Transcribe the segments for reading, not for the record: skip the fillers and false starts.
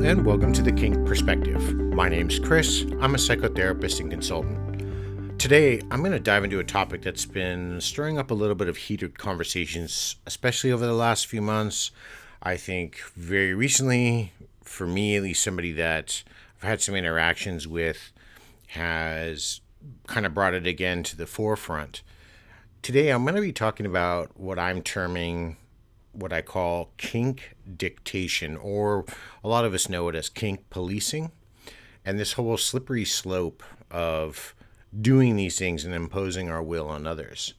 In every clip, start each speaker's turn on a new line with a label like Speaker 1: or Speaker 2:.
Speaker 1: and welcome to the Kink Perspective. My name's Chris. I'm a psychotherapist and consultant. Today, I'm going to dive into a topic that's been stirring up a little bit of heated conversations, especially over the last few months. I think very recently, for me at least, somebody that I've had some interactions with has kind of brought it again to the forefront. Today, I'm going to be talking about what I'm terming what I call kink dictation, or a lot of us know it as kink policing, and this whole slippery slope of doing these things and imposing our will on others.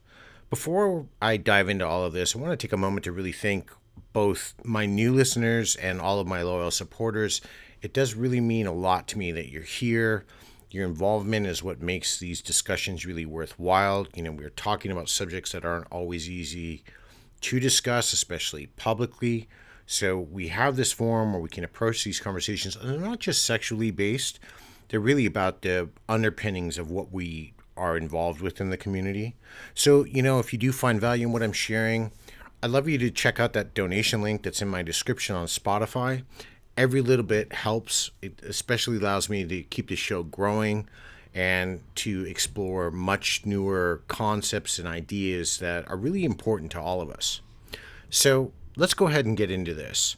Speaker 1: Before I dive into all of this, I want to take a moment to really thank both my new listeners and all of my loyal supporters. It does really mean a lot to me that you're here. Your involvement is what makes these discussions really worthwhile. We're talking about subjects that aren't always easy to discuss, especially publicly. So we have this forum where we can approach these conversations, and they're not just sexually based. They're really about the underpinnings of what we are involved with in the community. So, if you do find value in what I'm sharing, I'd love you to check out that donation link that's in my description on Spotify. Every little bit helps. It especially allows me to keep the show growing and to explore much newer concepts and ideas that are really important to all of us. So let's go ahead and get into this.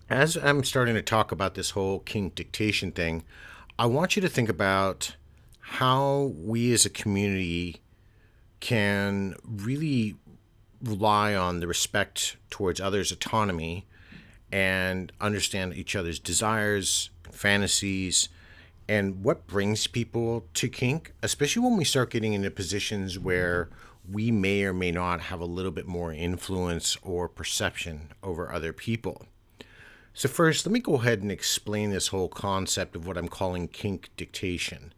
Speaker 1: As I'm starting to talk about this whole kink dictation thing, I want you to think about how we as a community can really rely on the respect towards others' autonomy and understand each other's desires, fantasies, and what brings people to kink, especially when we start getting into positions where we may or may not have a little bit more influence or perception over other people. So first, let me go ahead and explain this whole concept of what I'm calling kink dictation.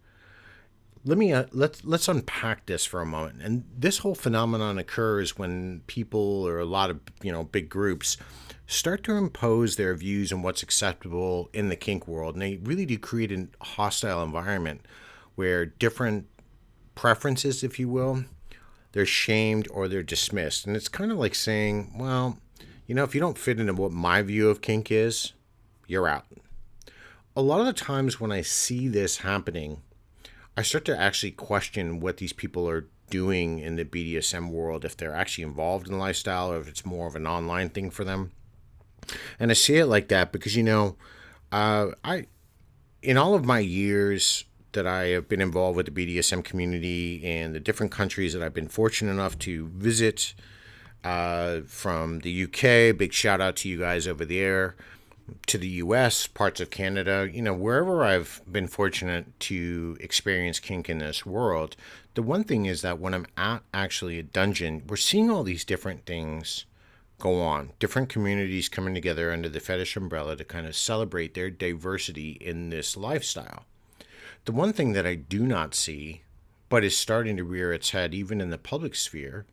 Speaker 1: Let's unpack this for a moment. And this whole phenomenon occurs when people or a lot of big groups start to impose their views on what's acceptable in the kink world, and they really do create a hostile environment where different preferences, if you will, they're shamed or they're dismissed. And it's kind of like saying, well, if you don't fit into what my view of kink is, you're out. A lot of the times when I see this happening, I start to actually question what these people are doing in the BDSM world, if they're actually involved in the lifestyle or if it's more of an online thing for them. And I see it like that because, in all of my years that I have been involved with the BDSM community and the different countries that I've been fortunate enough to visit, from the UK, big shout out to you guys over there, to the US, parts of Canada, wherever I've been fortunate to experience kink in this world, the one thing is that when I'm at actually a dungeon, we're seeing all these different things go on, different communities coming together under the fetish umbrella to kind of celebrate their diversity in this lifestyle. The one thing that I do not see, but is starting to rear its head even in the public sphere,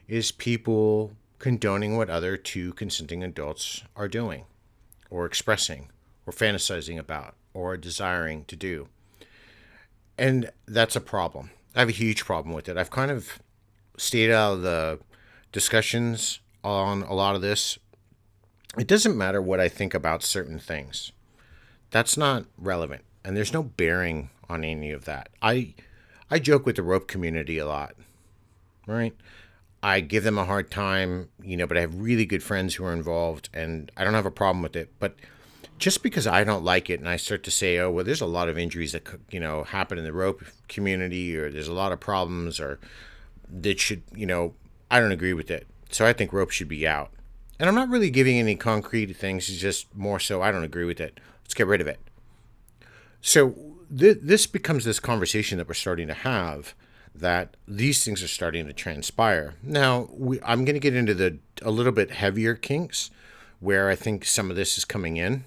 Speaker 1: is people condoning what other two consenting adults are doing, or expressing, or fantasizing about, or desiring to do. And that's a problem. I have a huge problem with it. I've kind of stayed out of the discussions on a lot of this. It doesn't matter what I think about certain things. That's not relevant, and there's no bearing on any of that. I joke with the rope community a lot, right? I give them a hard time, but I have really good friends who are involved, and I don't have a problem with it. But just because I don't like it and I start to say, oh, well, there's a lot of injuries that, happen in the rope community, or there's a lot of problems, or that should, I don't agree with it. So I think rope should be out. And I'm not really giving any concrete things. It's just more so I don't agree with it. Let's get rid of it. So this becomes this conversation that we're starting to have, that these things are starting to transpire. Now, I'm going to get into a little bit heavier kinks, where I think some of this is coming in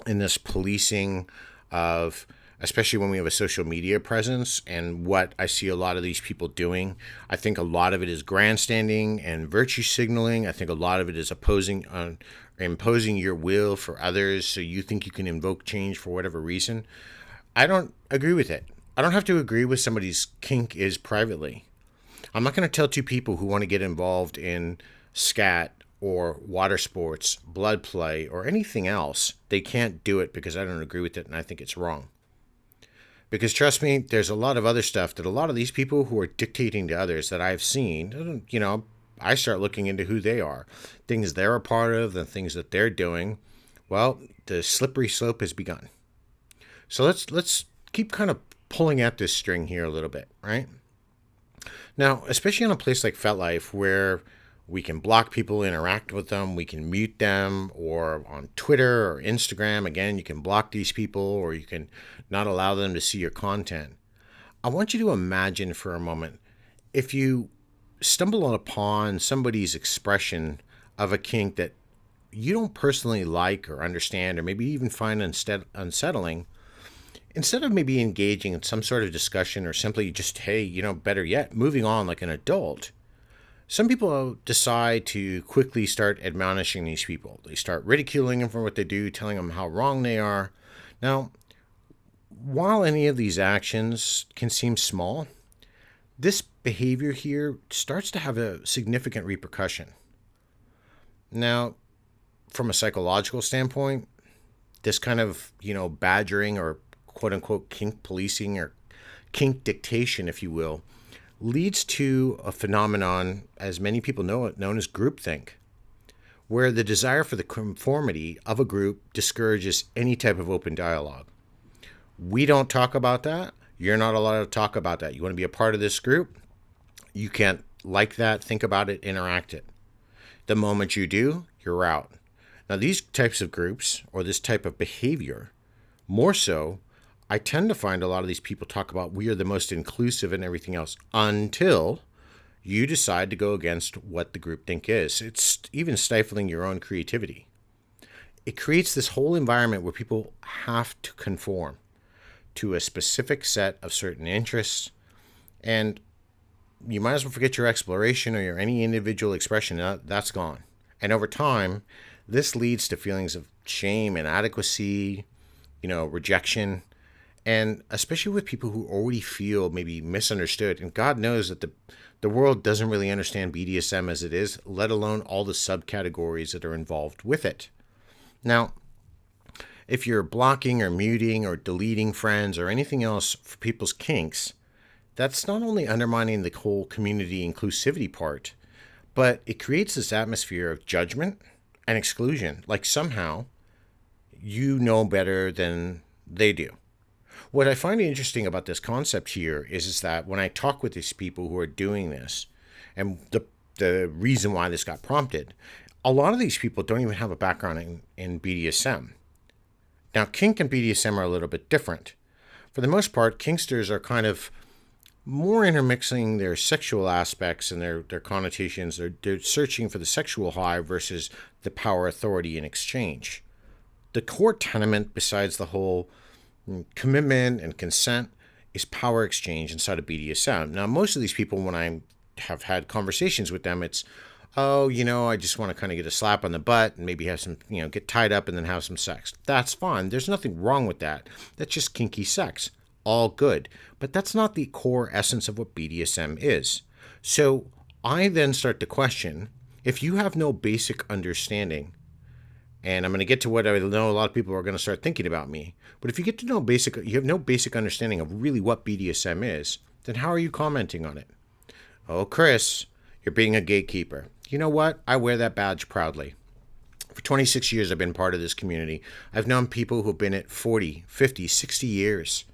Speaker 1: this policing of, especially when we have a social media presence, and what I see a lot of these people doing. I think a lot of it is grandstanding and virtue signaling. I think a lot of it is imposing your will for others so you think you can invoke change for whatever reason. I don't agree with it. I don't have to agree with somebody's kink is privately. I'm not going to tell two people who want to get involved in scat or water sports, blood play, or anything else, they can't do it because I don't agree with it and I think it's wrong. Because trust me, there's a lot of other stuff that a lot of these people who are dictating to others that I've seen, I start looking into who they are, things they're a part of, the things that they're doing. Well, the slippery slope has begun. So let's keep kind of pulling at this string here a little bit, right? Now, especially on a place like FetLife where we can block people, interact with them, we can mute them, or on Twitter or Instagram, again, you can block these people or you can not allow them to see your content. I want you to imagine for a moment if you stumble upon somebody's expression of a kink that you don't personally like or understand or maybe even find unsettling, instead of maybe engaging in some sort of discussion or simply just, hey, better yet, moving on like an adult, some people decide to quickly start admonishing these people. They start ridiculing them for what they do, telling them how wrong they are. Now, while any of these actions can seem small, this behavior here starts to have a significant repercussion. Now, from a psychological standpoint, this kind of, badgering or quote-unquote kink policing or kink dictation, if you will, leads to a phenomenon, as many people know it, known as groupthink, where the desire for the conformity of a group discourages any type of open dialogue. We don't talk about that. You're not allowed to talk about that. You want to be a part of this group? You can't like that, think about it, interact it. The moment you do, you're out. Now, these types of groups, or this type of behavior, more so, I tend to find a lot of these people talk about we are the most inclusive and everything else until you decide to go against what the groupthink is. It's even stifling your own creativity. It creates this whole environment where people have to conform to a specific set of certain interests, and you might as well forget your exploration or your any individual expression. That's gone. And over time, this leads to feelings of shame, inadequacy, rejection, and especially with people who already feel maybe misunderstood. And God knows that the world doesn't really understand BDSM as it is, let alone all the subcategories that are involved with it. Now, if you're blocking or muting or deleting friends or anything else for people's kinks, that's not only undermining the whole community inclusivity part, but it creates this atmosphere of judgment and exclusion, like somehow you know better than they do. What I find interesting about this concept here is that when I talk with these people who are doing this, and the reason why this got prompted, a lot of these people don't even have a background in BDSM. Now, kink and BDSM are a little bit different. For the most part, kinksters are kind of more intermixing their sexual aspects and their connotations. They're searching for the sexual high versus the power, authority, and exchange. The core tenement, besides the whole commitment and consent, is power exchange inside of BDSM. Now, most of these people, when I have had conversations with them, it's, I just want to kind of get a slap on the butt and maybe have some, get tied up and then have some sex. That's fine. There's nothing wrong with that. That's just kinky sex. All good. But that's not the core essence of what BDSM is. So I then start to question, if you have no basic understanding, and I'm going to get to what I know a lot of people are going to start thinking about me, but if you have no basic understanding of really what BDSM is, then how are you commenting on it? Oh, Chris, you're being a gatekeeper. You know what? I wear that badge proudly. For 26 years, I've been part of this community. I've known people who've been at 40, 50, 60 years.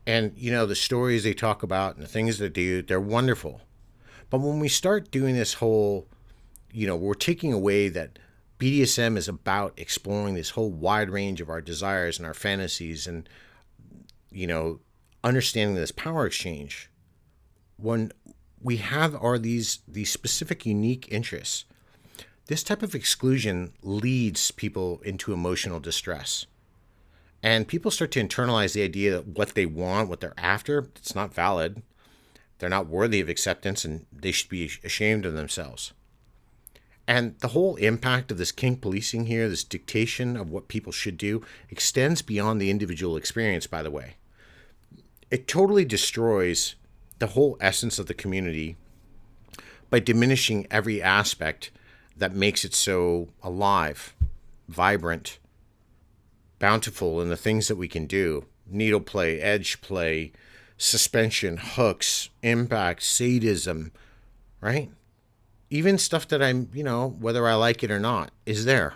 Speaker 1: And, the stories they talk about and the things they do, they're wonderful. But when we start doing this whole, we're taking away that BDSM is about exploring this whole wide range of our desires and our fantasies and, understanding this power exchange. When we have these specific unique interests, this type of exclusion leads people into emotional distress. And people start to internalize the idea that what they want, what they're after, it's not valid. They're not worthy of acceptance and they should be ashamed of themselves. And the whole impact of this kink policing here, this dictation of what people should do, extends beyond the individual experience, by the way. It totally destroys the whole essence of the community by diminishing every aspect that makes it so alive, vibrant, bountiful in the things that we can do. Needle play, edge play, suspension, hooks, impact, sadism, right? Even stuff that I'm, whether I like it or not, is there.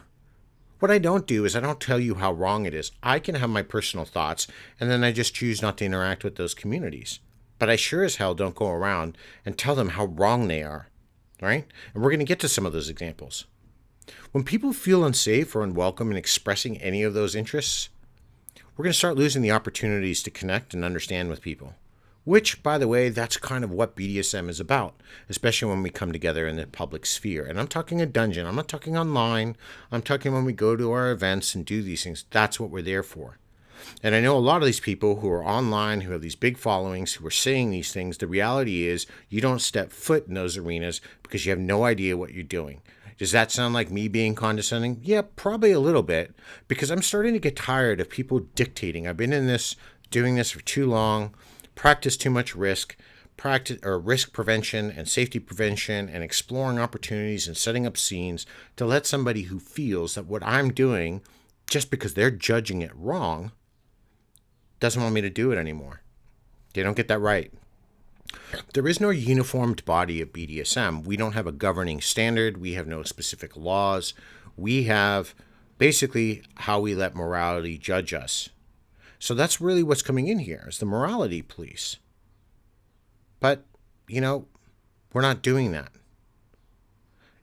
Speaker 1: What I don't do is I don't tell you how wrong it is. I can have my personal thoughts, and then I just choose not to interact with those communities. But I sure as hell don't go around and tell them how wrong they are, right? And we're going to get to some of those examples. When people feel unsafe or unwelcome in expressing any of those interests, we're going to start losing the opportunities to connect and understand with people. Which, by the way, that's kind of what BDSM is about, especially when we come together in the public sphere. And I'm talking a dungeon. I'm not talking online. I'm talking when we go to our events and do these things. That's what we're there for. And I know a lot of these people who are online, who have these big followings, who are saying these things. The reality is you don't step foot in those arenas because you have no idea what you're doing. Does that sound like me being condescending? Yeah, probably a little bit, because I'm starting to get tired of people dictating. I've been in this, doing this for too long. Practice too much risk prevention and safety prevention and exploring opportunities and setting up scenes to let somebody who feels that what I'm doing, just because they're judging it wrong, doesn't want me to do it anymore. They don't get that right. There is no uniformed body of BDSM. We don't have a governing standard. We have no specific laws. We have basically how we let morality judge us. So that's really what's coming in here, is the morality police. But, we're not doing that.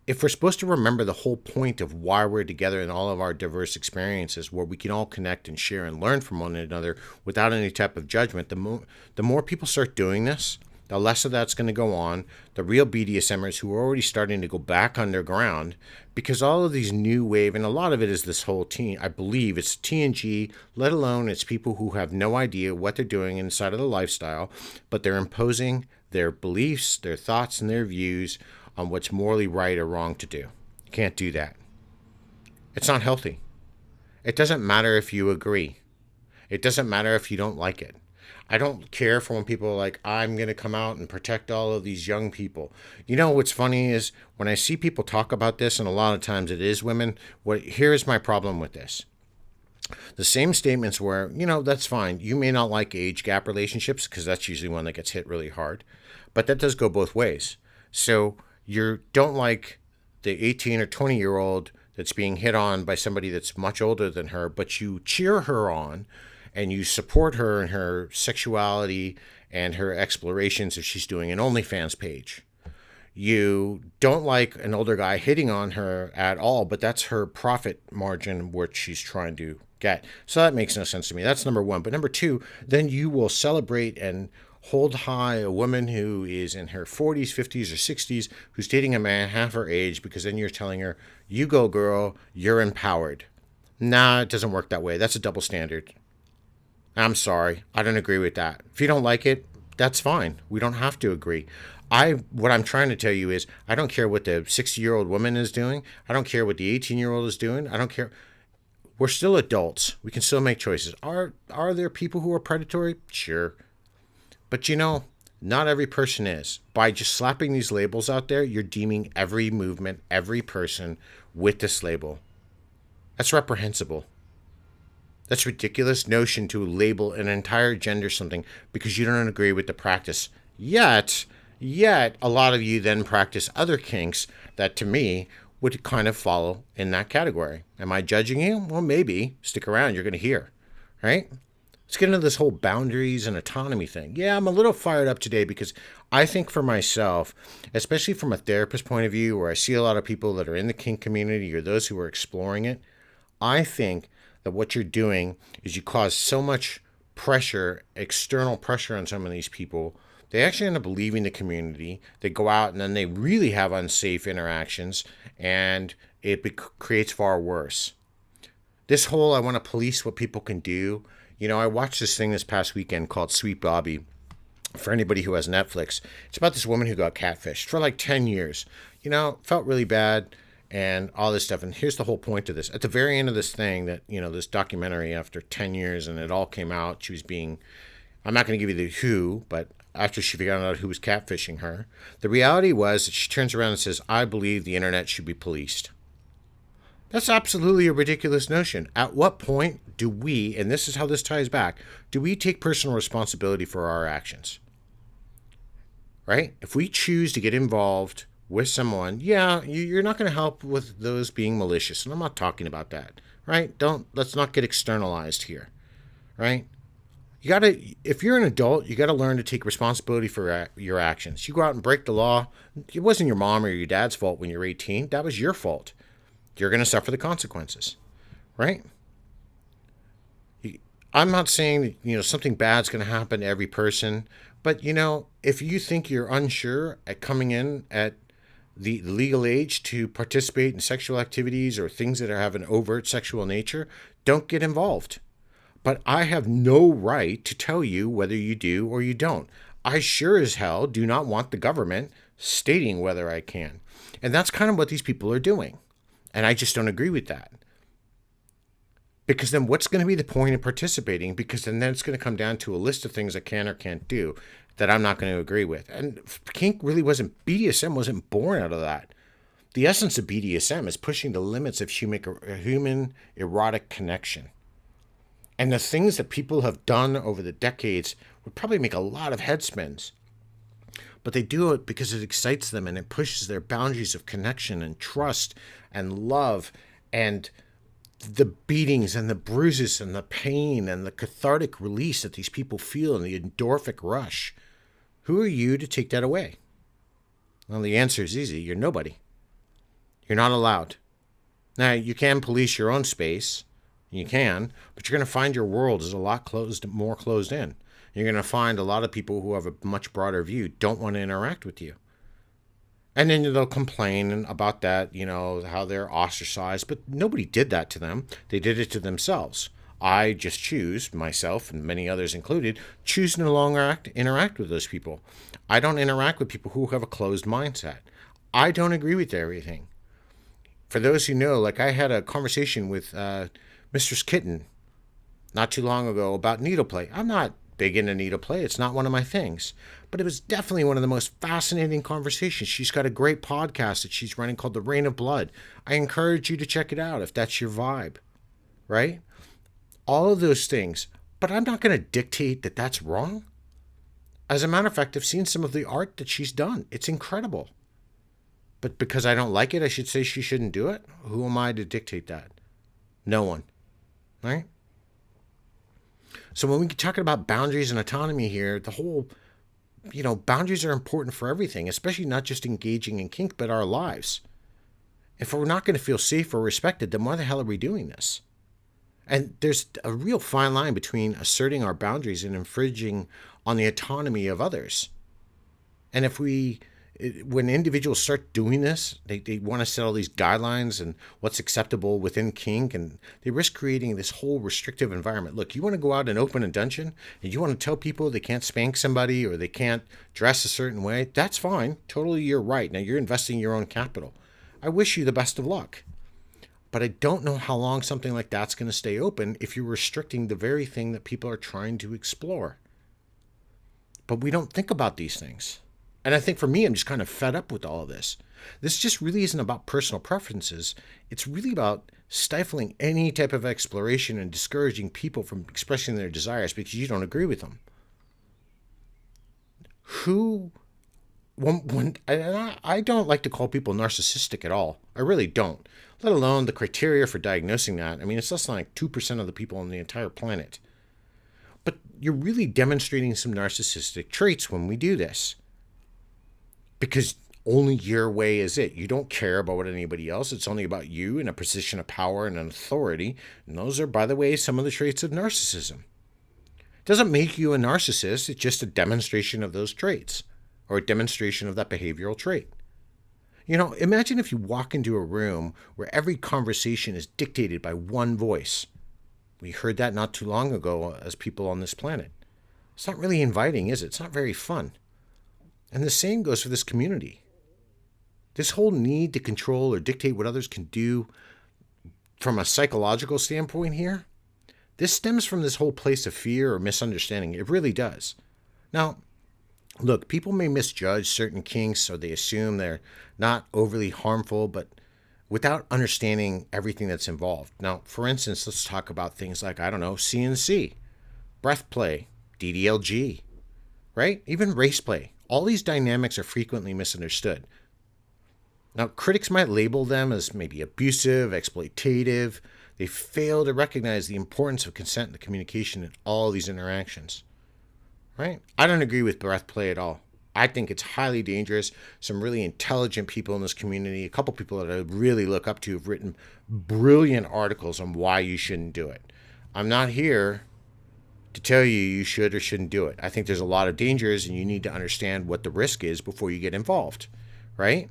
Speaker 1: If we're supposed to remember the whole point of why we're together in all of our diverse experiences, where we can all connect and share and learn from one another without any type of judgment, the more people start doing this, the less of that's going to go on. The real BDSMers who are already starting to go back underground, because all of these new wave, and a lot of it is this whole I believe it's TNG, let alone it's people who have no idea what they're doing inside of the lifestyle, but they're imposing their beliefs, their thoughts, and their views on what's morally right or wrong to do. You can't do that. It's not healthy. It doesn't matter if you agree. It doesn't matter if you don't like it. I don't care for when people are like, I'm going to come out and protect all of these young people. What's funny is when I see people talk about this, and a lot of times it is women, here's my problem with this. The same statements where, that's fine. You may not like age gap relationships because that's usually one that gets hit really hard. But that does go both ways. So you don't like the 18 or 20-year-old that's being hit on by somebody that's much older than her, but you cheer her on and you support her in her sexuality and her explorations if she's doing an OnlyFans page. You don't like an older guy hitting on her at all, but that's her profit margin, which she's trying to get. So that makes no sense to me. That's number one. But number two, then you will celebrate and hold high a woman who is in her 40s, 50s, or 60s, who's dating a man half her age, because then you're telling her, you go, girl, you're empowered. Nah, it doesn't work that way. That's a double standard. I'm sorry. I don't agree with that. If you don't like it, that's fine. We don't have to agree. What I'm trying to tell you is I don't care what the 60-year-old woman is doing. I don't care what the 18-year-old is doing. I don't care. We're still adults. We can still make choices. Are there people who are predatory? Sure. But not every person is. By just slapping these labels out there, you're deeming every movement, every person with this label. That's reprehensible. That's a ridiculous notion to label an entire gender something because you don't agree with the practice. Yet, a lot of you then practice other kinks that, to me, would kind of follow in that category. Am I judging you? Well, maybe. Stick around. You're going to hear. Right? Let's get into this whole boundaries and autonomy thing. Yeah, I'm a little fired up today because I think for myself, especially from a therapist point of view, where I see a lot of people that are in the kink community or those who are exploring it, I think that what you're doing is you cause so much pressure, external pressure on some of these people. They actually end up leaving the community. They go out and then they really have unsafe interactions, and it creates far worse. This whole I want to police what people can do. I watched this thing this past weekend called Sweet Bobby. For anybody who has Netflix, it's about this woman who got catfished for like 10 years. Felt really bad and all this stuff. And here's the whole point of this. At the very end of this thing that, this documentary after 10 years and it all came out, she was being, I'm not going to give you the who, but after she found out who was catfishing her. The reality was that she turns around and says, I believe the internet should be policed. That's absolutely a ridiculous notion. At what point do we, and this is how this ties back, do we take personal responsibility for our actions? Right? If we choose to get involved with someone, yeah, you're not going to help with those being malicious. And I'm not talking about that. Right? Let's not get externalized here. Right? If you're an adult, you got to learn to take responsibility for your actions. You go out and break the law. It wasn't your mom or your dad's fault when you were 18. That was your fault. You're going to suffer the consequences, right? I'm not saying that, something bad's going to happen to every person, but, if you think you're unsure at coming in at the legal age to participate in sexual activities or things that have an overt sexual nature, don't get involved. But I have no right to tell you whether you do or you don't. I sure as hell do not want the government stating whether I can. And that's kind of what these people are doing. And I just don't agree with that. Because then what's going to be the point of participating? Because then it's going to come down to a list of things I can or can't do that I'm not going to agree with. And Kink really BDSM wasn't born out of that. The essence of BDSM is pushing the limits of human erotic connection. And the things that people have done over the decades would probably make a lot of head spins. But they do it because it excites them and it pushes their boundaries of connection and trust and love and the beatings and the bruises and the pain and the cathartic release that these people feel and the endorphic rush. Who are you to take that away? Well, the answer is easy. You're nobody. You're not allowed. Now, you can police your own space. You can, but you're going to find your world is a lot more closed in. You're going to find a lot of people who have a much broader view don't want to interact with you. And then they'll complain about that, how they're ostracized, but nobody did that to them. They did it to themselves. I just choose, myself and many others included, choose to no longer interact with those people. I don't interact with people who have a closed mindset. I don't agree with everything. For those who know, I had a conversation with Mistress Kitten not too long ago about needle play. I'm not big into needle play. It's not one of my things. But it was definitely one of the most fascinating conversations. She's got a great podcast that she's running called The Reign of Blood. I encourage you to check it out if that's your vibe, right? All of those things. But I'm not going to dictate that that's wrong. As a matter of fact, I've seen some of the art that she's done. It's incredible. But because I don't like it, I should say she shouldn't do it? Who am I to dictate that? No one. Right? So when we're talking about boundaries and autonomy here, the whole, boundaries are important for everything, especially not just engaging in kink, but our lives. If we're not going to feel safe or respected, then why the hell are we doing this? And there's a real fine line between asserting our boundaries and infringing on the autonomy of others. And when individuals start doing this, they want to set all these guidelines and what's acceptable within kink, and they risk creating this whole restrictive environment. Look, you want to go out and open a dungeon, and you want to tell people they can't spank somebody or they can't dress a certain way, that's fine. Totally, you're right. Now, you're investing your own capital. I wish you the best of luck. But I don't know how long something like that's going to stay open if you're restricting the very thing that people are trying to explore. But we don't think about these things. And I think for me, I'm just kind of fed up with all of this. This just really isn't about personal preferences. It's really about stifling any type of exploration and discouraging people from expressing their desires because you don't agree with them. I don't like to call people narcissistic at all. I really don't. Let alone the criteria for diagnosing that. I mean, it's less than 2% of the people on the entire planet. But you're really demonstrating some narcissistic traits when we do this. Because only your way is it. You don't care about what anybody else. It's only about you in a position of power and authority. And those are, by the way, some of the traits of narcissism. It doesn't make you a narcissist. It's just a demonstration of those traits or a demonstration of that behavioral trait. Imagine if you walk into a room where every conversation is dictated by one voice. We heard that not too long ago as people on this planet. It's not really inviting, is it? It's not very fun. And the same goes for this community. This whole need to control or dictate what others can do from a psychological standpoint here, this stems from this whole place of fear or misunderstanding. It really does. Now, Look, people may misjudge certain kinks, or they assume they're not overly harmful, but without understanding everything that's involved. Now, for instance, let's talk about things like, I don't know, CNC, breath play, DDLG, right? Even race play. All these dynamics are frequently misunderstood. Now, critics might label them as maybe abusive, exploitative. They fail to recognize the importance of consent and communication in all these interactions, right? I don't agree with breath play at all. I think it's highly dangerous. Some really intelligent people in this community, a couple people that I really look up to, have written brilliant articles on why you shouldn't do it. I'm not here to tell you you should or shouldn't do it. I think there's a lot of dangers, and you need to understand what the risk is before you get involved, right?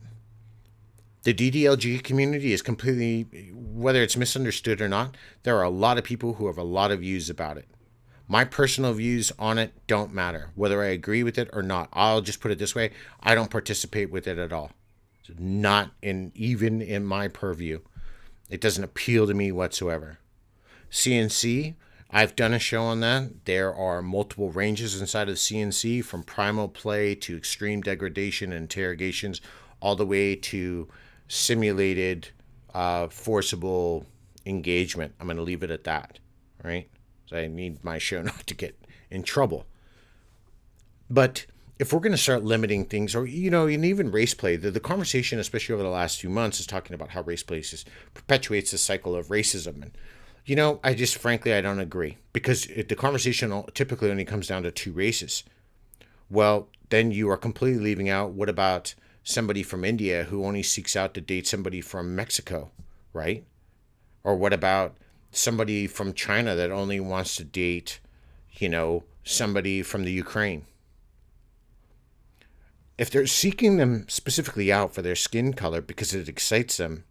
Speaker 1: The DDLG community is completely, whether it's misunderstood or not, there are a lot of people who have a lot of views about it. My personal views on it don't matter, whether I agree with it or not. I'll just put it this way: I don't participate with it at all. It's not even in my purview. It doesn't appeal to me whatsoever. CNC, I've done a show on that. There are multiple ranges inside of CNC, from primal play to extreme degradation and interrogations, all the way to simulated forcible engagement. I'm going to leave it at that, right? So I need my show not to get in trouble. But if we're going to start limiting things, or, and even race play, the conversation, especially over the last few months, is talking about how race play perpetuates the cycle of racism. And, I just, frankly, I don't agree, because the conversation typically only comes down to two races. Well, then you are completely leaving out, what about somebody from India who only seeks out to date somebody from Mexico, right? Or what about somebody from China that only wants to date, somebody from the Ukraine? If they're seeking them specifically out for their skin color because it excites them,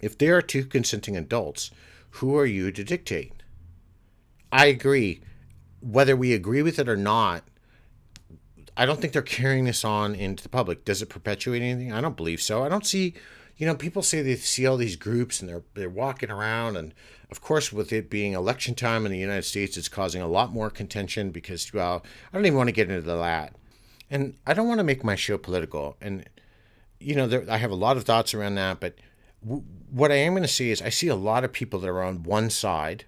Speaker 1: if they are two consenting adults, who are you to dictate? I agree. Whether we agree with it or not, I don't think they're carrying this on into the public. Does it perpetuate anything? I don't believe so. I don't see, people say they see all these groups and they're walking around, and of course, with it being election time in the United States, it's causing a lot more contention because, well, I don't even want to get into that. And I don't want to make my show political. And, I have a lot of thoughts around that. But what I am going to say is I see a lot of people that are on one side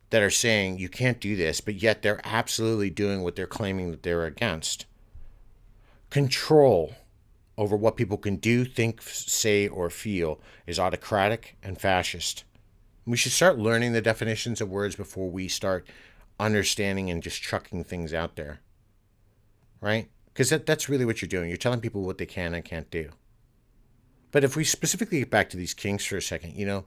Speaker 1: that are saying you can't do this, but yet they're absolutely doing what they're claiming that they're against. Control over what people can do, think, say, or feel is autocratic and fascist. We should start learning the definitions of words before we start understanding and just chucking things out there, right? Because that's really what you're doing. You're telling people what they can and can't do. But if we specifically get back to these kinks for a second,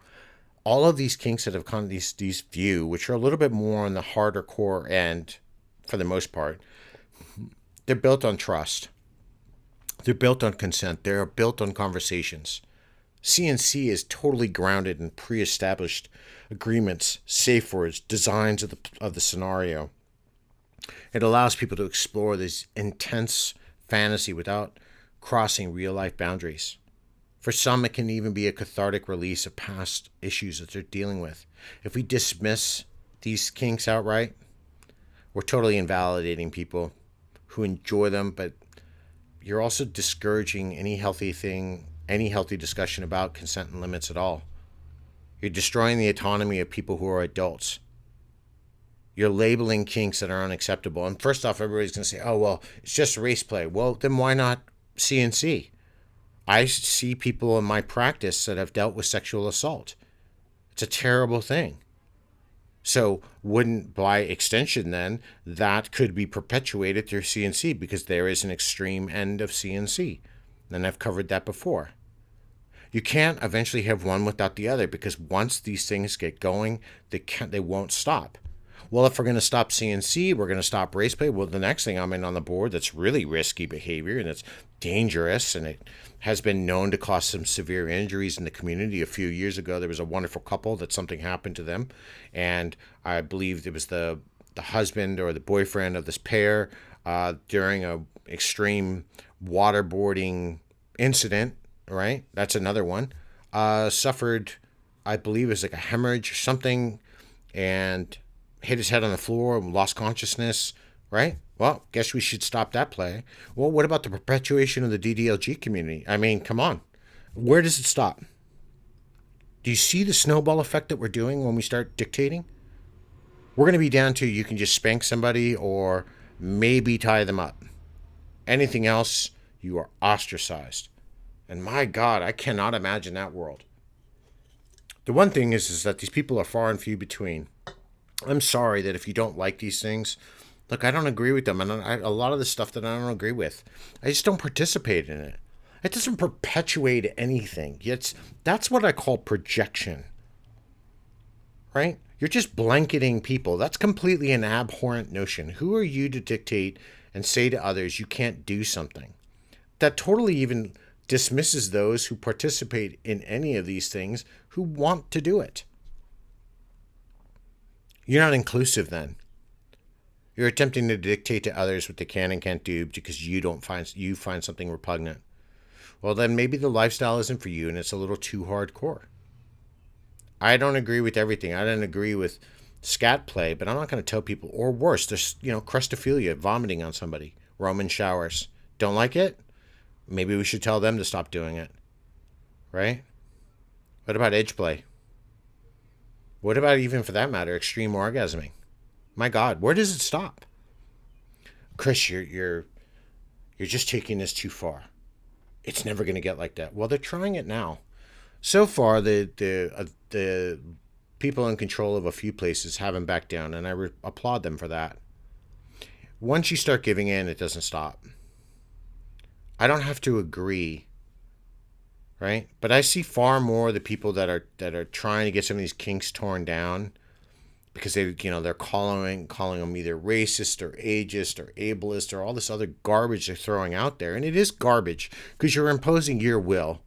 Speaker 1: all of these kinks that have come, these few, which are a little bit more on the harder core end, for the most part, they're built on trust. They're built on consent. They're built on conversations. CNC is totally grounded in pre-established agreements, safe words, designs of the scenario. It allows people to explore this intense fantasy without crossing real-life boundaries. For some, it can even be a cathartic release of past issues that they're dealing with. If we dismiss these kinks outright, we're totally invalidating people who enjoy them, but you're also discouraging any healthy discussion about consent and limits at all. You're destroying the autonomy of people who are adults. You're labeling kinks that are unacceptable. And first off, everybody's going to say, oh, well, it's just race play. Well, then why not CNC? I see people in my practice that have dealt with sexual assault. It's a terrible thing. So wouldn't, by extension then, that could be perpetuated through CNC, because there is an extreme end of CNC. And I've covered that before. You can't eventually have one without the other, because once these things get going, they won't stop. Well, if we're going to stop CNC, we're going to stop race play. Well, the next thing I'm in on the board that's really risky behavior, and it's dangerous, and it has been known to cause some severe injuries in the community. A few years ago, there was a wonderful couple that something happened to them, and I believe it was the husband or the boyfriend of this pair during a extreme waterboarding incident, right? That's another one. Suffered, I believe it was like a hemorrhage or something, and hit his head on the floor and lost consciousness, right? Well, guess we should stop that play. Well, what about the perpetuation of the DDLG community? I mean, come on. Where does it stop? Do you see the snowball effect that we're doing when we start dictating? We're going to be down to you can just spank somebody or maybe tie them up. Anything else, you are ostracized. And my God, I cannot imagine that world. The one thing is that these people are far and few between. I'm sorry that if you don't like these things, look, I don't agree with them. And a lot of the stuff that I don't agree with, I just don't participate in it. It doesn't perpetuate anything. That's what I call projection. Right? You're just blanketing people. That's completely an abhorrent notion. Who are you to dictate and say to others you can't do something? That totally even dismisses those who participate in any of these things who want to do it. You're not inclusive then. You're attempting to dictate to others what they can and can't do because you find something repugnant. Well, then maybe the lifestyle isn't for you and it's a little too hardcore. I don't agree with everything. I don't agree with scat play, but I'm not going to tell people, or worse, there's, crustophilia, vomiting on somebody, Roman showers. Don't like it? Maybe we should tell them to stop doing it. Right? What about edge play? What about, even for that matter, extreme orgasming? My God, where does it stop? Chris, you're just taking this too far. It's never going to get like that. Well, they're trying it now. So far, the people in control of a few places haven't backed down, and I applaud them for that. Once you start giving in, it doesn't stop. I don't have to agree, right? But I see far more of the people that are trying to get some of these kinks torn down because they're calling them either racist or ageist or ableist or all this other garbage they're throwing out there, and it is garbage because you're imposing your will.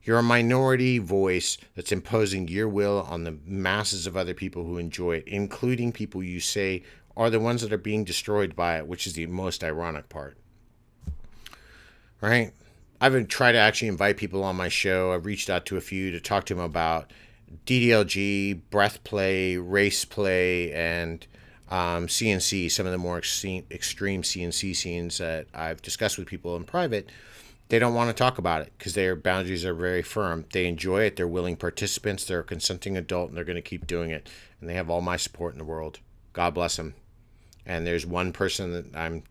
Speaker 1: You're a minority voice that's imposing your will on the masses of other people who enjoy it, including people you say are the ones that are being destroyed by it, which is the most ironic part. Right? I've been trying to actually invite people on my show. I've reached out to a few to talk to them about DDLG, breath play, race play, and CNC, some of the more extreme CNC scenes that I've discussed with people in private. They don't want to talk about it because their boundaries are very firm. They enjoy it. They're willing participants. They're a consenting adult, and they're going to keep doing it. And they have all my support in the world. God bless them. And there's one person that I'm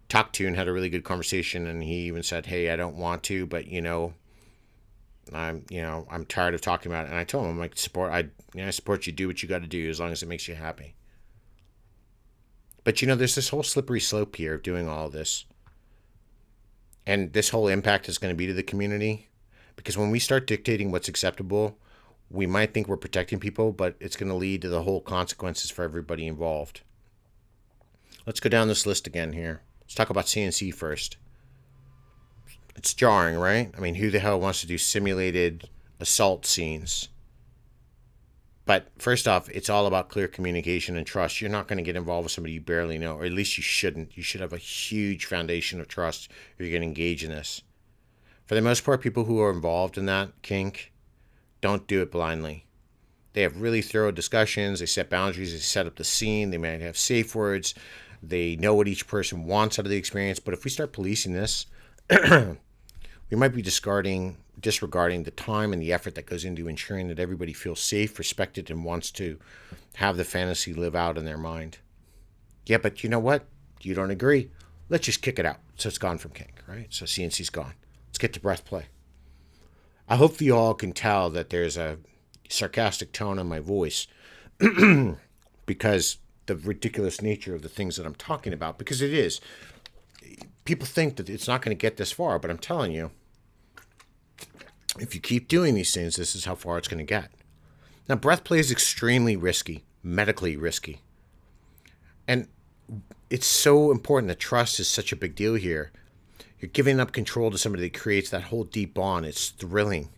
Speaker 1: talked to and had a really good conversation, and he even said, "Hey, I don't want to, but I'm tired of talking about it." And I told him, I support you. Do what you got to do as long as it makes you happy. But there's this whole slippery slope here of doing all of this. And this whole impact is going to be to the community, because when we start dictating what's acceptable, we might think we're protecting people, but it's going to lead to the whole consequences for everybody involved. Let's go down this list again here. Let's talk about CNC first. It's jarring, right? I mean, who the hell wants to do simulated assault scenes? But first off, it's all about clear communication and trust. You're not going to get involved with somebody you barely know, or at least you shouldn't. You should have a huge foundation of trust if you're going to engage in this. For the most part, people who are involved in that kink don't do it blindly. They have really thorough discussions. They set boundaries. They set up the scene. They might have safe words. They know what each person wants out of the experience. But if we start policing this, we might be disregarding the time and the effort that goes into ensuring that everybody feels safe, respected, and wants to have the fantasy live out in their mind. Yeah, but you know what? You don't agree. Let's just kick it out. So it's gone from kink, right? So CNC's gone. Let's get to breath play. I hope you all can tell that there's a sarcastic tone in my voice because the ridiculous nature of the things that I'm talking about, because it is. People think that it's not going to get this far, but I'm telling you, if you keep doing these things, this is how far it's going to get. Now, breath play is extremely risky, medically risky. And it's so important that trust is such a big deal here. You're giving up control to somebody that creates that whole deep bond. It's thrilling.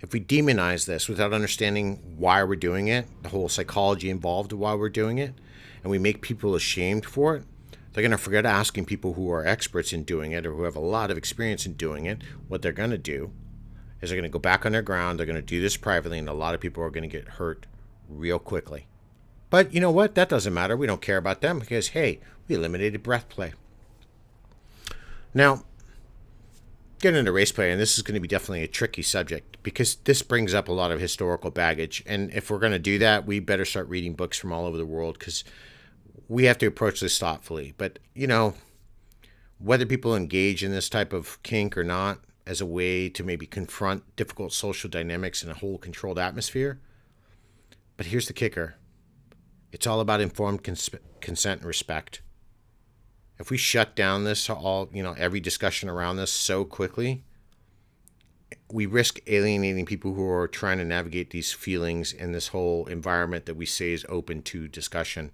Speaker 1: If we demonize this without understanding why we're doing it, the whole psychology involved of why we're doing it, and we make people ashamed for it, they're going to forget asking people who are experts in doing it or who have a lot of experience in doing it. What they're going to do is they're going to go back on their ground. They're going to do this privately, and a lot of people are going to get hurt real quickly. But you know what? That doesn't matter. We don't care about them because, hey, we eliminated breath play. Now, getting into race play, and this is going to be definitely a tricky subject because this brings up a lot of historical baggage. And if we're going to do that, we better start reading books from all over the world because we have to approach this thoughtfully. But, whether people engage in this type of kink or not as a way to maybe confront difficult social dynamics in a whole controlled atmosphere. But here's the kicker. It's all about informed consent and respect. If we shut down every discussion around this so quickly, we risk alienating people who are trying to navigate these feelings in this whole environment that we say is open to discussion.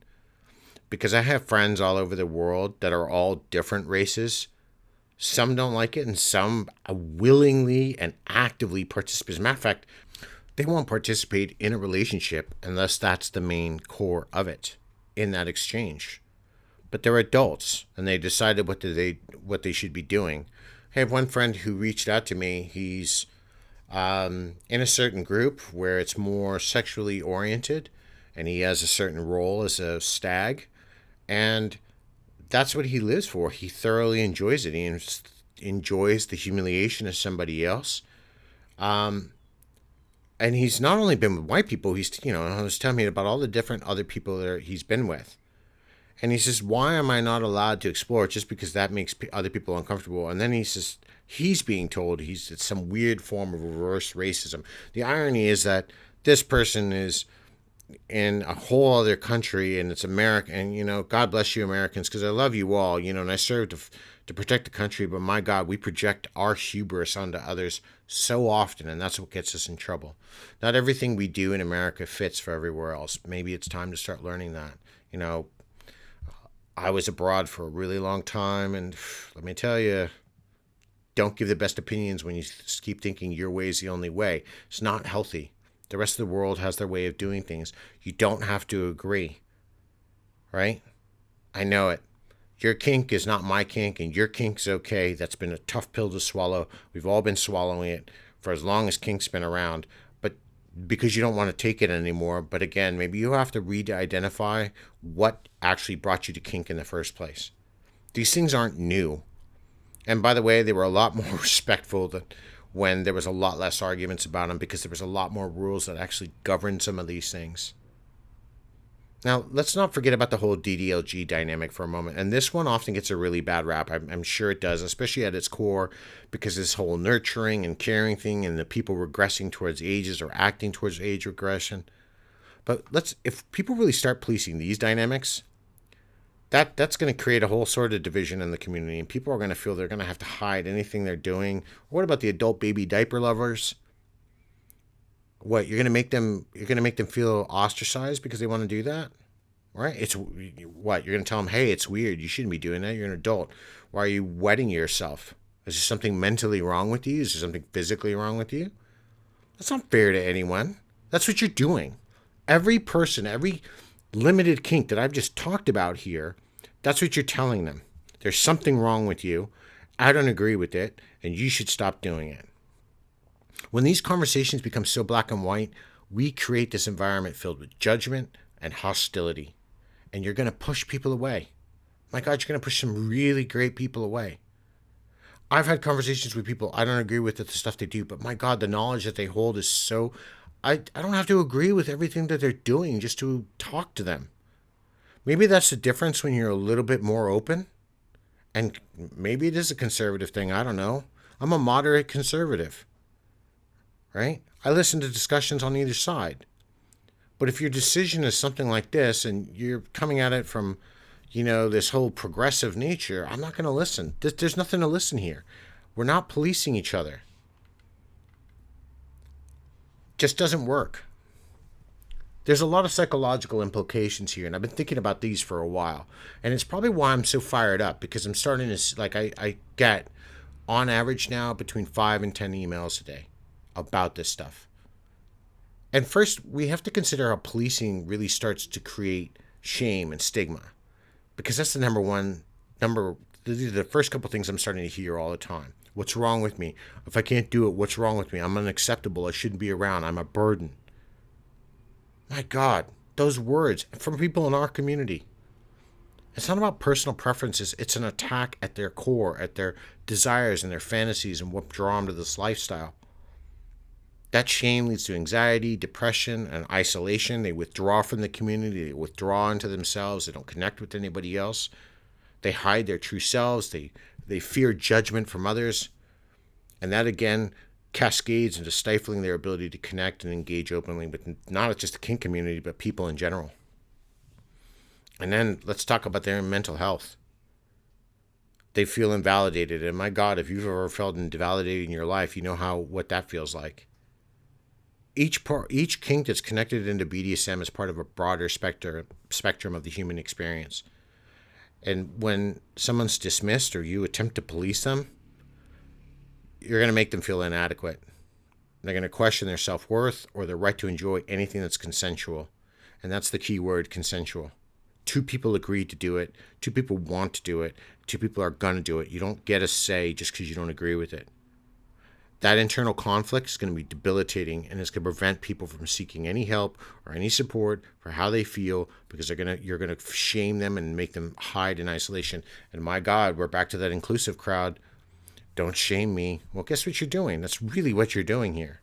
Speaker 1: Because I have friends all over the world that are all different races. Some don't like it and some willingly and actively participate. As a matter of fact, they won't participate in a relationship unless that's the main core of it in that exchange. But they're adults and they decided what they should be doing. I have one friend who reached out to me. He's in a certain group where it's more sexually oriented and he has a certain role as a stag. And that's what he lives for. He thoroughly enjoys it. He enjoys the humiliation of somebody else. And he's not only been with white people, he was telling me about all the different other people that he's been with. And he says, why am I not allowed to explore it just because that makes other people uncomfortable? And then he says, he's being told it's some weird form of reverse racism. The irony is that this person is in a whole other country and it's America. And, God bless you, Americans, because I love you all, and I serve to protect the country. But my God, we project our hubris onto others so often, and that's what gets us in trouble. Not everything we do in America fits for everywhere else. Maybe it's time to start learning that. I was abroad for a really long time, and let me tell you, don't give the best opinions when you keep thinking your way is the only way. It's not healthy. The rest of the world has their way of doing things. You don't have to agree, right? I know it. Your kink is not my kink, and your kink's okay. That's been a tough pill to swallow. We've all been swallowing it for as long as kink's been around, but because you don't want to take it anymore. But again, maybe you have to re-identify what actually brought you to kink in the first place. These things aren't new. And by the way, they were a lot more respectful than when there was a lot less arguments about them because there was a lot more rules that actually governed some of these things. Now, let's not forget about the whole DDLG dynamic for a moment. And this one often gets a really bad rap. I'm sure it does, especially at its core, because this whole nurturing and caring thing and the people regressing towards ages or acting towards age regression. But if people really start policing these dynamics, that's going to create a whole sort of division in the community, and people are going to feel they're going to have to hide anything they're doing. What about the adult baby diaper lovers? What, you're going to make them feel ostracized because they want to do that? Right? It's what, you're going to tell them, hey, it's weird. You shouldn't be doing that. You're an adult. Why are you wetting yourself? Is there something mentally wrong with you? Is there something physically wrong with you? That's not fair to anyone. That's what you're doing. Every person, every limited kink that I've just talked about here, that's what you're telling them. There's something wrong with you. I don't agree with it, and you should stop doing it. When these conversations become so black and white, we create this environment filled with judgment and hostility. And you're going to push people away. My God, you're going to push some really great people away. I've had conversations with people I don't agree with the stuff they do, but my God, the knowledge that they hold is so... I don't have to agree with everything that they're doing just to talk to them. Maybe that's the difference when you're a little bit more open. And maybe it is a conservative thing. I don't know. I'm a moderate conservative. Right? I listen to discussions on either side. But if your decision is something like this and you're coming at it from, this whole progressive nature, I'm not going to listen. There's nothing to listen here. We're not policing each other. Just doesn't work. There's a lot of psychological implications here, and I've been thinking about these for a while. And it's probably why I'm so fired up, because I'm starting to, I get, on average now, between 5 and 10 emails a day about this stuff. And first, we have to consider how policing really starts to create shame and stigma, because that's the first couple things I'm starting to hear all the time. What's wrong with me? If I can't do it, what's wrong with me? I'm unacceptable. I shouldn't be around. I'm a burden. My God, those words from people in our community. It's not about personal preferences. It's an attack at their core, at their desires and their fantasies and what draw them to this lifestyle. That shame leads to anxiety, depression, and isolation. They withdraw from the community. They withdraw into themselves. They don't connect with anybody else. They hide their true selves. They fear judgment from others. And that, again, cascades into stifling their ability to connect and engage openly with not just the kink community, but people in general. And then let's talk about their mental health. They feel invalidated. And my God, if you've ever felt invalidated in your life, you know what that feels like. Each kink that's connected into BDSM is part of a broader spectrum of the human experience. And when someone's dismissed or you attempt to police them, you're going to make them feel inadequate. They're going to question their self-worth or their right to enjoy anything that's consensual. And that's the key word, consensual. 2 people agree to do it. 2 people want to do it. 2 people are going to do it. You don't get a say just because you don't agree with it. That internal conflict is going to be debilitating, and it's going to prevent people from seeking any help or any support for how they feel, because you're going to shame them and make them hide in isolation. And my God, we're back to that inclusive crowd. Don't shame me. Well, guess what you're doing? That's really what you're doing here.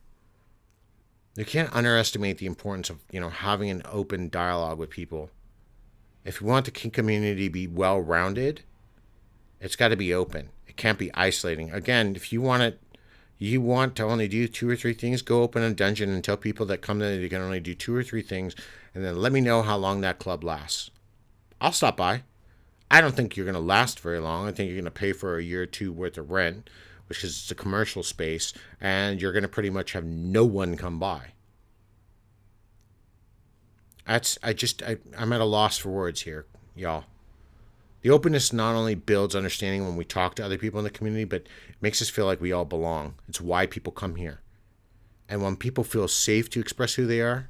Speaker 1: You can't underestimate the importance of, having an open dialogue with people. If you want the kink community to be well-rounded, it's got to be open. It can't be isolating. Again, if you want to only do 2 or 3 things, go open a dungeon and tell people that come there you can only do 2 or 3 things, and then let me know how long that club lasts. I'll stop by. I don't think you're going to last very long. I think you're going to pay for a year or 2 worth of rent, which is a commercial space, and you're going to pretty much have no one come by. I'm at a loss for words here, y'all. The openness not only builds understanding when we talk to other people in the community, but it makes us feel like we all belong. It's why people come here. And when people feel safe to express who they are,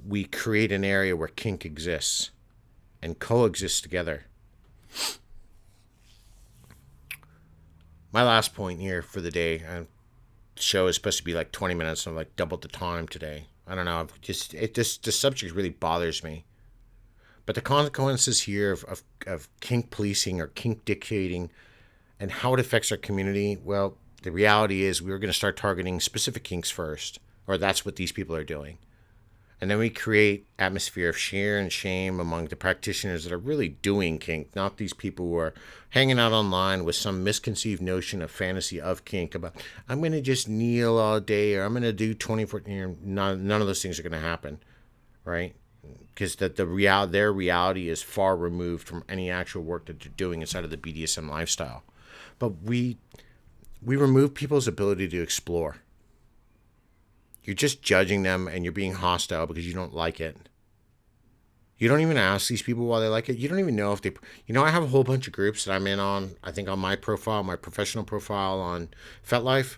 Speaker 1: we create an area where kink exists and coexists together. My last point here for the day, the show is supposed to be like 20 minutes, so I'm like doubled the time today. I don't know. This subject really bothers me. But the consequences here of kink policing or kink dictating and how it affects our community, well, the reality is we're going to start targeting specific kinks first, or that's what these people are doing. And then we create atmosphere of fear and shame among the practitioners that are really doing kink, not these people who are hanging out online with some misconceived notion of fantasy of kink about, I'm going to just kneel all day, or I'm going to do 24, none of those things are going to happen, right? Because their reality is far removed from any actual work that they're doing inside of the BDSM lifestyle. But we remove people's ability to explore. You're just judging them and you're being hostile because you don't like it. You don't even ask these people why they like it. You don't even know if they... I have a whole bunch of groups that I'm in on, I think on my profile, my professional profile on FetLife.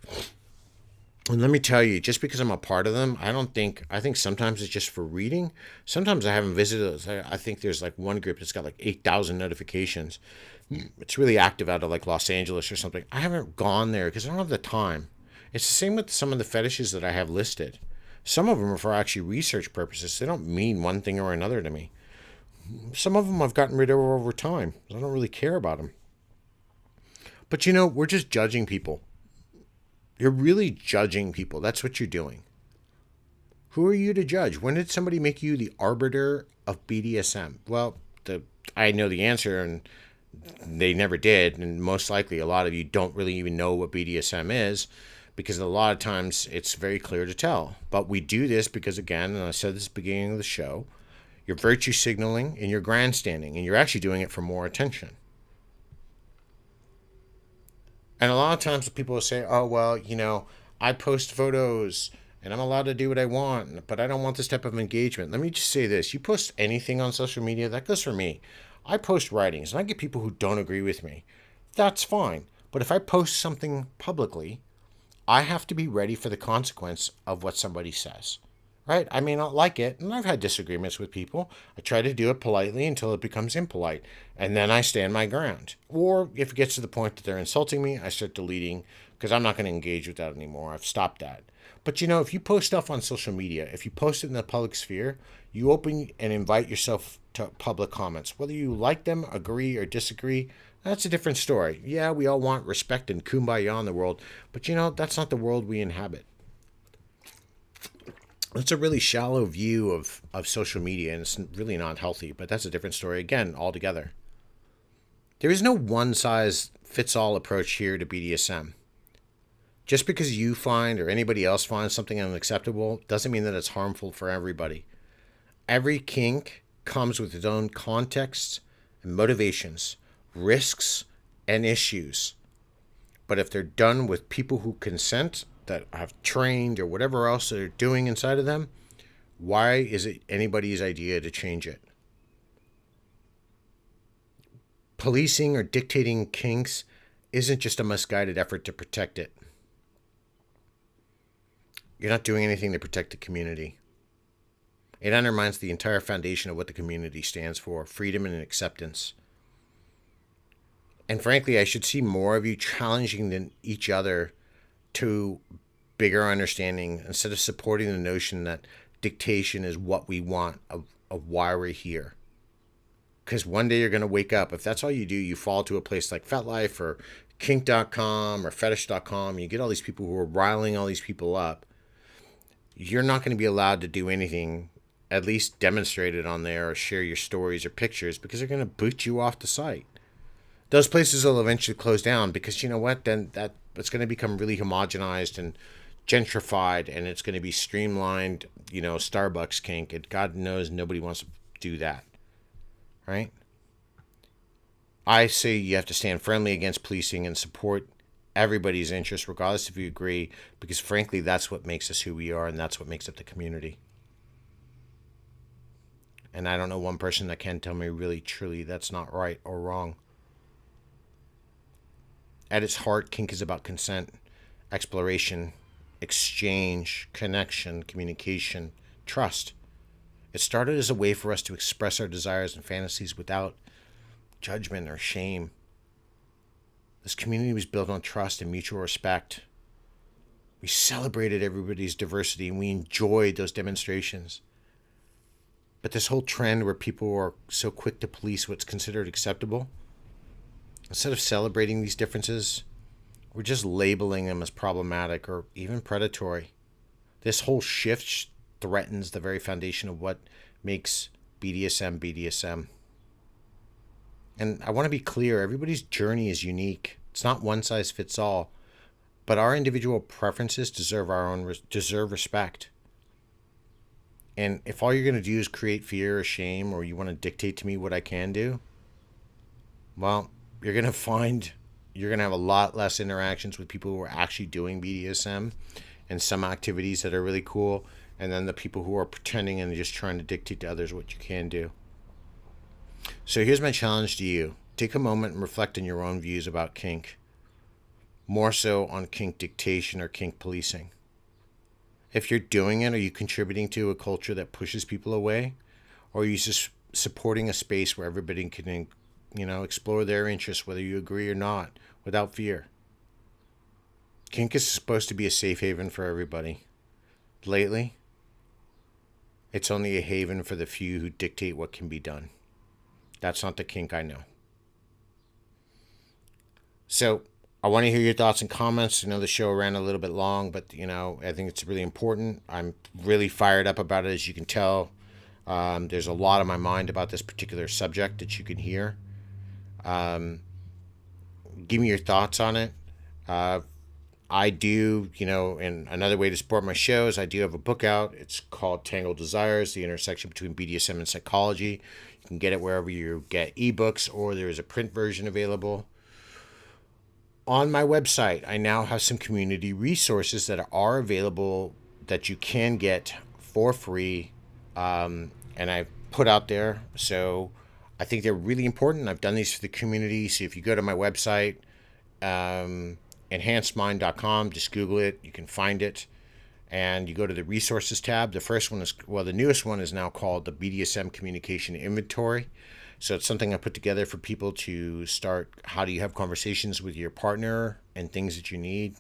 Speaker 1: And let me tell you, just because I'm a part of them, I think sometimes it's just for reading. Sometimes I haven't visited. I think there's like one group that's got like 8,000 notifications. It's really active out of like Los Angeles or something. I haven't gone there because I don't have the time. It's the same with some of the fetishes that I have listed. Some of them are for actually research purposes. They don't mean one thing or another to me. Some of them I've gotten rid of over time. I don't really care about them. But we're just judging people. You're really judging people. That's what you're doing. Who are you to judge? When did somebody make you the arbiter of BDSM? Well, I know the answer, and they never did. And most likely a lot of you don't really even know what BDSM is, because a lot of times it's very clear to tell. But we do this because, again, and I said this at the beginning of the show, you're virtue signaling and you're grandstanding, and you're actually doing it for more attention. And a lot of times people will say, oh, well, I post photos and I'm allowed to do what I want, but I don't want this type of engagement. Let me just say this. You post anything on social media, that goes for me. I post writings and I get people who don't agree with me. That's fine. But if I post something publicly, I have to be ready for the consequence of what somebody says. Right? I may not like it, and I've had disagreements with people. I try to do it politely until it becomes impolite, and then I stand my ground. Or if it gets to the point that they're insulting me, I start deleting because I'm not going to engage with that anymore. I've stopped that. But if you post stuff on social media, if you post it in the public sphere, you open and invite yourself to public comments. Whether you like them, agree, or disagree, that's a different story. Yeah, we all want respect and kumbaya in the world, but that's not the world we inhabit. It's a really shallow view of social media, and it's really not healthy, but that's a different story again altogether. There is no one size fits all approach here to BDSM. Just because you find or anybody else finds something unacceptable doesn't mean that it's harmful for everybody. Every kink comes with its own contexts and motivations, risks, and issues. But if they're done with people who consent, that have trained or whatever else they're doing inside of them, why is it anybody's idea to change it? Policing or dictating kinks isn't just a misguided effort to protect it. You're not doing anything to protect the community. It undermines the entire foundation of what the community stands for, freedom and acceptance. And frankly, I should see more of you challenging each other to bigger understanding instead of supporting the notion that dictation is what we want of why we're here. Because one day you're going to wake up. If that's all you do, you fall to a place like FetLife or Kink.com or Fetish.com. You get all these people who are riling all these people up. You're not going to be allowed to do anything, at least demonstrate it on there or share your stories or pictures, because they're going to boot you off the site. Those places will eventually close down because you know what? Then it's going to become really homogenized and gentrified, and it's going to be streamlined, Starbucks kink, and God knows nobody wants to do that, right? I say you have to stand friendly against policing and support everybody's interests, regardless if you agree, because frankly, that's what makes us who we are, and that's what makes up the community. And I don't know one person that can tell me really, truly, that's not right or wrong. At its heart, kink is about consent, exploration, exchange, connection, communication, trust. It started as a way for us to express our desires and fantasies without judgment or shame. This community was built on trust and mutual respect. We celebrated everybody's diversity and we enjoyed those demonstrations. But this whole trend where people are so quick to police what's considered acceptable, instead of celebrating these differences, we're just labeling them as problematic or even predatory. This whole shift threatens the very foundation of what makes BDSM BDSM. And I want to be clear, everybody's journey is unique. It's not one size fits all, but our individual preferences deserve respect. And if all you're going to do is create fear or shame, or you want to dictate to me what I can do, well, you're going to have a lot less interactions with people who are actually doing BDSM and some activities that are really cool, and then the people who are pretending and just trying to dictate to others what you can do. So here's my challenge to you. Take a moment and reflect on your own views about kink, more so on kink dictation or kink policing. If you're doing it, are you contributing to a culture that pushes people away? Or are you just supporting a space where everybody can, explore their interests, whether you agree or not, without fear? Kink is supposed to be a safe haven for everybody. Lately, it's only a haven for the few who dictate what can be done. That's not the kink I know. So I want to hear your thoughts and comments. I know the show ran a little bit long, but I think it's really important. I'm really fired up about it, as you can tell. There's a lot on my mind about this particular subject that you can hear. Give me your thoughts on it. I do, and another way to support my shows, I do have a book out. It's called Tangled Desires, the intersection between BDSM and psychology. You can get it wherever you get ebooks, or there is a print version available. On my website, I now have some community resources that are available that you can get for free, and I put out there. So I think they're really important. I've done these for the community. So if you go to my website, enhancedmind.com, just Google it. You can find it. And you go to the resources tab. The newest one is now called the BDSM Communication Inventory. So it's something I put together for people to start. How do you have conversations with your partner and things that you need?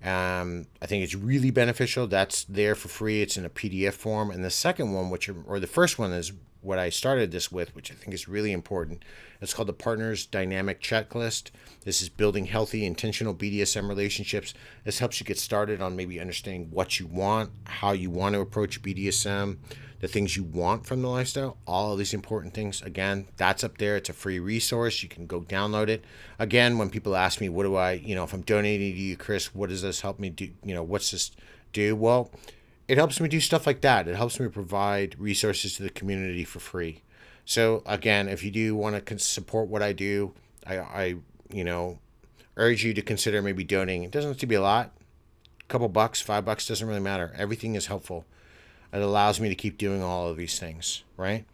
Speaker 1: I think it's really beneficial. That's there for free. It's in a PDF form. And the second one, or the first one, is what I started this with, which I think is really important. It's called the Partners Dynamic Checklist. This is building healthy, intentional BDSM relationships. This helps you get started on maybe understanding what you want, how you want to approach BDSM, the things you want from the lifestyle, all of these important things. Again, that's up there. It's a free resource. You can go download it. Again, when people ask me, what do I, if I'm donating to you, Chris, what does this help me do? What's this do? Well, it helps me do stuff like that. It helps me provide resources to the community for free. So again, if you do want to support what I do, I urge you to consider maybe donating. It doesn't have to be a lot. A couple bucks, $5 doesn't really matter. Everything is helpful. It allows me to keep doing all of these things, right?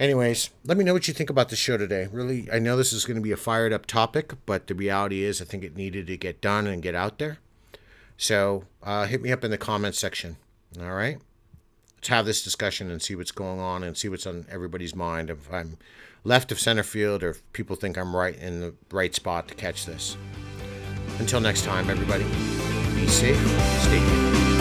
Speaker 1: Anyways, let me know what you think about the show today. Really, I know this is going to be a fired up topic, but the reality is I think it needed to get done and get out there. So hit me up in the comments section, all right? Let's have this discussion and see what's going on and see what's on everybody's mind. If I'm left of center field or if people think I'm right in the right spot to catch this. Until next time, everybody, be safe, stay tuned.